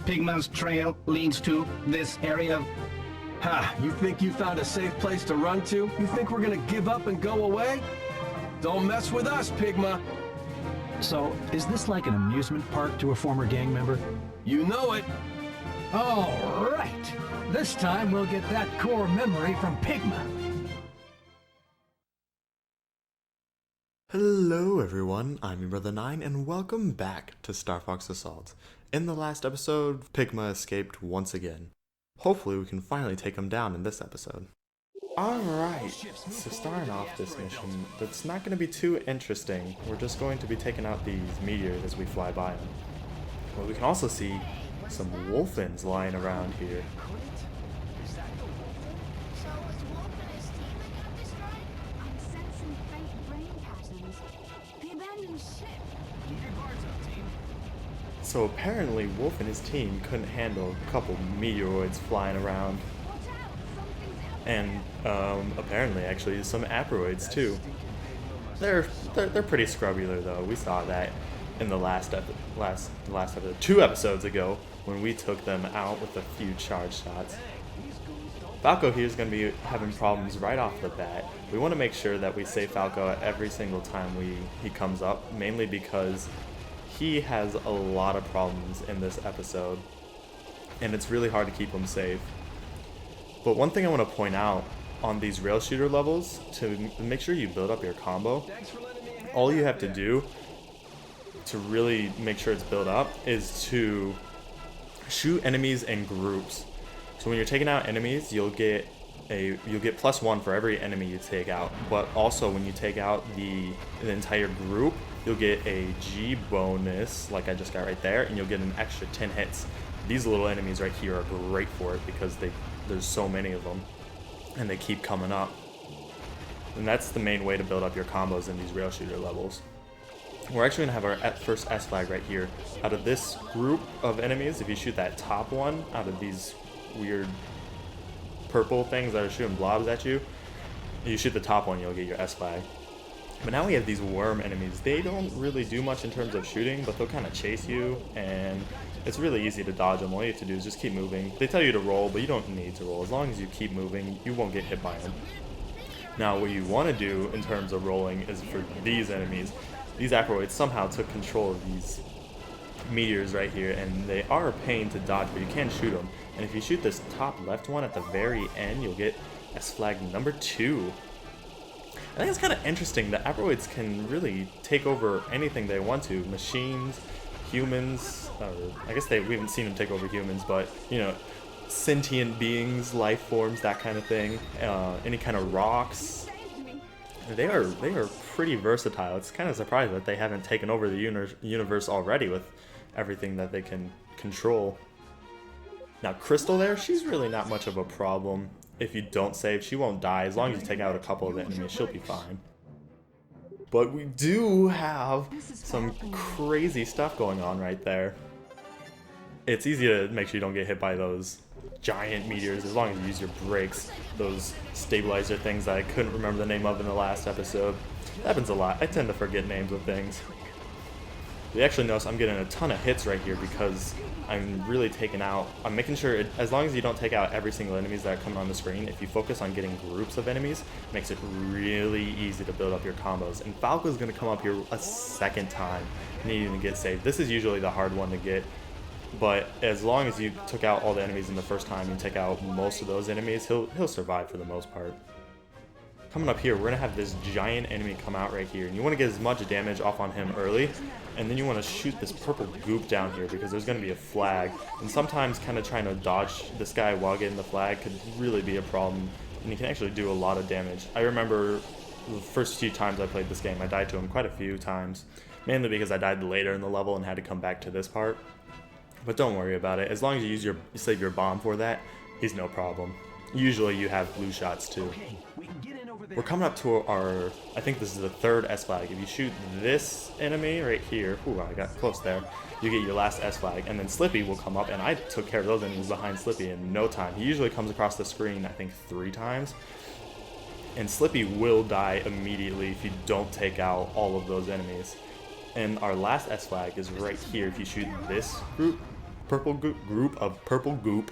Pigma's trail leads to this area. Ha, you think you found a safe place to run to? You think we're gonna give up and go away? Don't mess with us, Pigma. So, is this like an amusement park to a former gang member? You know it. All right. This time we'll get that core memory from Pigma. Hello everyone, I'm your brother 9 and welcome back to Star Fox Assault. In the last episode, Pigma escaped once again. Hopefully we can finally take him down in this episode. Alright, so starting off this mission, that's not going to be too interesting. We're just going to be taking out these meteors as we fly by them. But we can also see some wolfins lying around here. So apparently Wolf and his team couldn't handle a couple meteoroids flying around. And apparently actually some aproids too. They're pretty scrubbular though. We saw that in the last episode, 2 episodes ago, when we took them out with a few charge shots. Falco here is going to be having problems right off the bat. We want to make sure that we save Falco every single time he comes up, mainly because he has a lot of problems in this episode, and it's really hard to keep him safe. But one thing I want to point out on these rail shooter levels, to make sure you build up your combo, all you have to do to really make sure it's built up is to shoot enemies in groups. So when you're taking out enemies, you'll get +1 for every enemy you take out. But also when you take out the entire group, you'll get a G bonus, like I just got right there, and you'll get an extra 10 hits. These little enemies right here are great for it because there's so many of them, and they keep coming up. And that's the main way to build up your combos in these rail shooter levels. We're actually going to have our first S flag right here. Out of this group of enemies, if you shoot that top one out of these weird purple things that are shooting blobs at you, you shoot the top one, you'll get your S flag. But now we have these worm enemies. They don't really do much in terms of shooting, but they'll kind of chase you, and it's really easy to dodge them. All you have to do is just keep moving. They tell you to roll, but you don't need to roll. As long as you keep moving, you won't get hit by them. Now what you want to do in terms of rolling is for these enemies. These aproids somehow took control of these meteors right here, and they are a pain to dodge, but you can shoot them. And if you shoot this top left one at the very end, you'll get S flag number 2. I think it's kind of interesting that aproids can really take over anything they want to. Machines, humans, I guess we haven't seen them take over humans, but you know, sentient beings, life forms, that kind of thing. Any kind of rocks. They are pretty versatile. It's kind of surprising that they haven't taken over the universe already with everything that they can control. Now Crystal there, she's really not much of a problem. If you don't save, she won't die. As long as you take out a couple of the enemies, she'll be fine. But we do have some crazy stuff going on right there. It's easy to make sure you don't get hit by those giant meteors as long as you use your brakes. Those stabilizer things that I couldn't remember the name of in the last episode. That happens a lot. I tend to forget names of things. You actually notice I'm getting a ton of hits right here because I'm really I'm making sure, as long as you don't take out every single enemies that are coming on the screen, if you focus on getting groups of enemies, it makes it really easy to build up your combos. And Falco's going to come up here a second time needing to get saved. This is usually the hard one to get, but as long as you took out all the enemies in the first time and take out most of those enemies, he'll survive for the most part. Coming up here, we're going to have this giant enemy come out right here, and you want to get as much damage off on him early, and then you want to shoot this purple goop down here because there's going to be a flag, and sometimes kind of trying to dodge this guy while getting the flag could really be a problem, and you can actually do a lot of damage. I remember the first few times I played this game, I died to him quite a few times, mainly because I died later in the level and had to come back to this part. But don't worry about it, as long as you save your bomb for that, he's no problem. Usually you have blue shots too. We're coming up to our, I think this is the 3rd S flag. If you shoot this enemy right here, ooh, I got close there, you get your last S flag, and then Slippy will come up, and I took care of those enemies behind Slippy in no time. He usually comes across the screen, I think 3 times, and Slippy will die immediately if you don't take out all of those enemies. And our last S flag is right here. If you shoot this group, group of purple goop,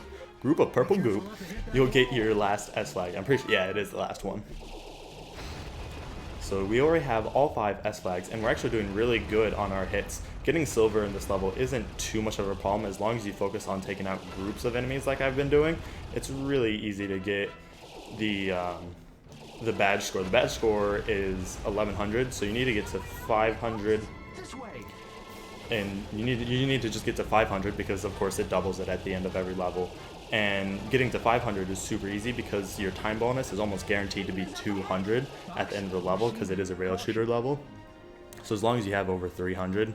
you'll get your last S flag. I'm pretty sure, yeah, it is the last one. So we already have all 5 S flags, and we're actually doing really good on our hits. Getting silver in this level isn't too much of a problem as long as you focus on taking out groups of enemies like I've been doing. It's really easy to get the badge score. The badge score is 1100, so you need to get to 500. And you need to just get to 500 because of course it doubles it at the end of every level. And getting to 500 is super easy because your time bonus is almost guaranteed to be 200 at the end of the level because it is a rail shooter level. So as long as you have over 300,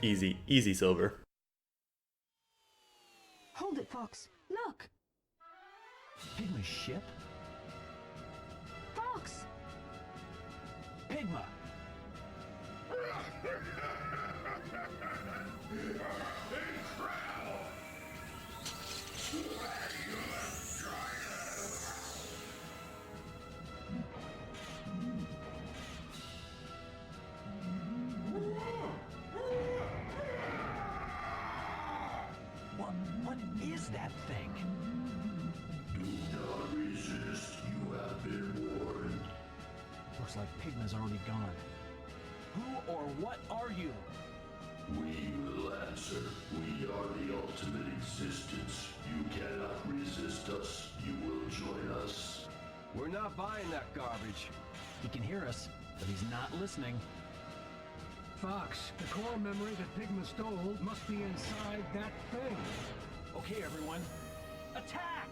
easy silver. Hold it, Fox. Look! Pigma's ship? Fox! Pigma! What is that thing? Do not resist. You have been warned. Looks like Pigma's already gone. Who or what are you? We will answer. We are the ultimate existence. You cannot resist us. You will join us. We're not buying that garbage. He can hear us, but he's not listening. Fox, the core memory that Pigma stole must be inside that thing. Okay, everyone, attack!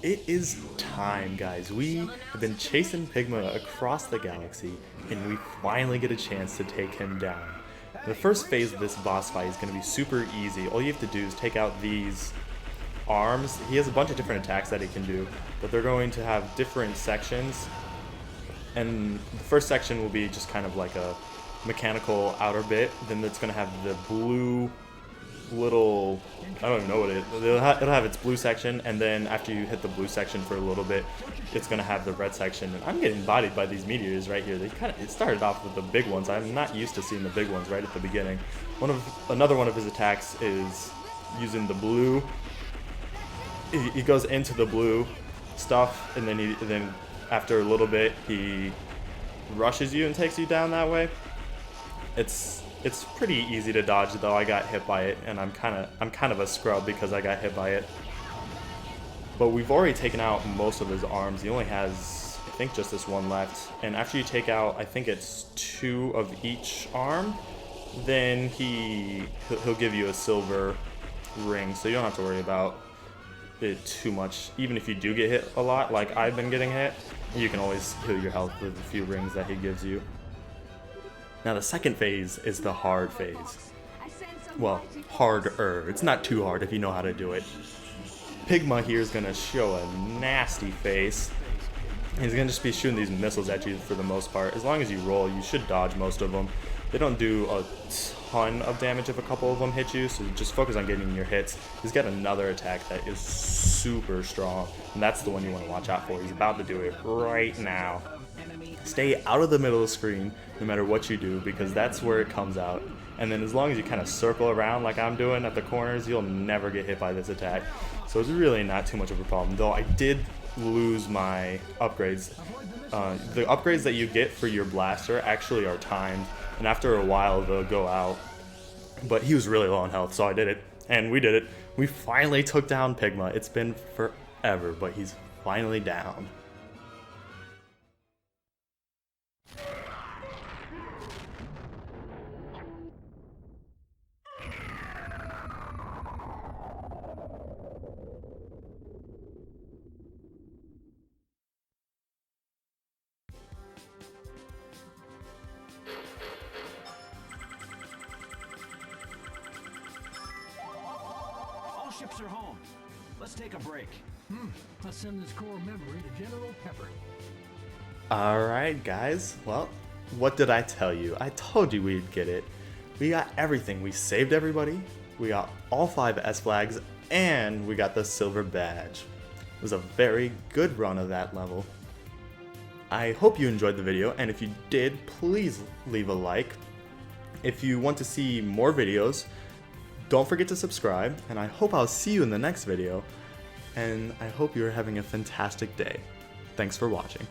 It is time, guys. We have been chasing Pigma across the galaxy, and we finally get a chance to take him down. The first phase of this boss fight is going to be super easy. All you have to do is take out these arms. He has a bunch of different attacks that he can do, but they're going to have different sections. And the first section will be just kind of like a mechanical outer bit. Then it's going to have the blue little, I don't even know what it is. It'll have its blue section, and then after you hit the blue section for a little bit, it's going to have the red section. And I'm getting bodied by these meteors right here. It started off with the big ones. I'm not used to seeing the big ones right at the beginning. Another one of his attacks is using the blue. He goes into the blue stuff, and then after a little bit he rushes you and takes you down that way. It's pretty easy to dodge though. I got hit by it, and I'm kind of a scrub because I got hit by it. But we've already taken out most of his arms. He only has, I think, just this one left. And after you take out, I think it's 2 of each arm, then he'll give you a silver ring, so you don't have to worry about it too much. Even if you do get hit a lot, like I've been getting hit, you can always heal your health with a few rings that he gives you. Now the second phase is the hard phase. Well, harder. It's not too hard if you know how to do it. Pigma here is going to show a nasty face. He's going to just be shooting these missiles at you for the most part. As long as you roll, you should dodge most of them. They don't do a ton of damage if a couple of them hit you, so just focus on getting your hits. He's got another attack that is super strong, and that's the one you want to watch out for. He's about to do it right now. Stay out of the middle of the screen no matter what you do, because that's where it comes out. And then as long as you kind of circle around like I'm doing at the corners, you'll never get hit by this attack. So it's really not too much of a problem, though I did lose my upgrades. The upgrades that you get for your blaster actually are timed, and after a while they'll go out. But he was really low on health, so I did it, and we did it. We finally took down Pigma. It's been forever, but he's finally down. Ships are home. Let's take a break. Let's send this core memory to General Pepper. Alright guys, well, what did I tell you? I told you we'd get it. We got everything. We saved everybody, we got all 5 S flags, and we got the silver badge. It was a very good run of that level. I hope you enjoyed the video, and if you did, please leave a like. If you want to see more videos, don't forget to subscribe, and I hope I'll see you in the next video, and I hope you're having a fantastic day. Thanks for watching.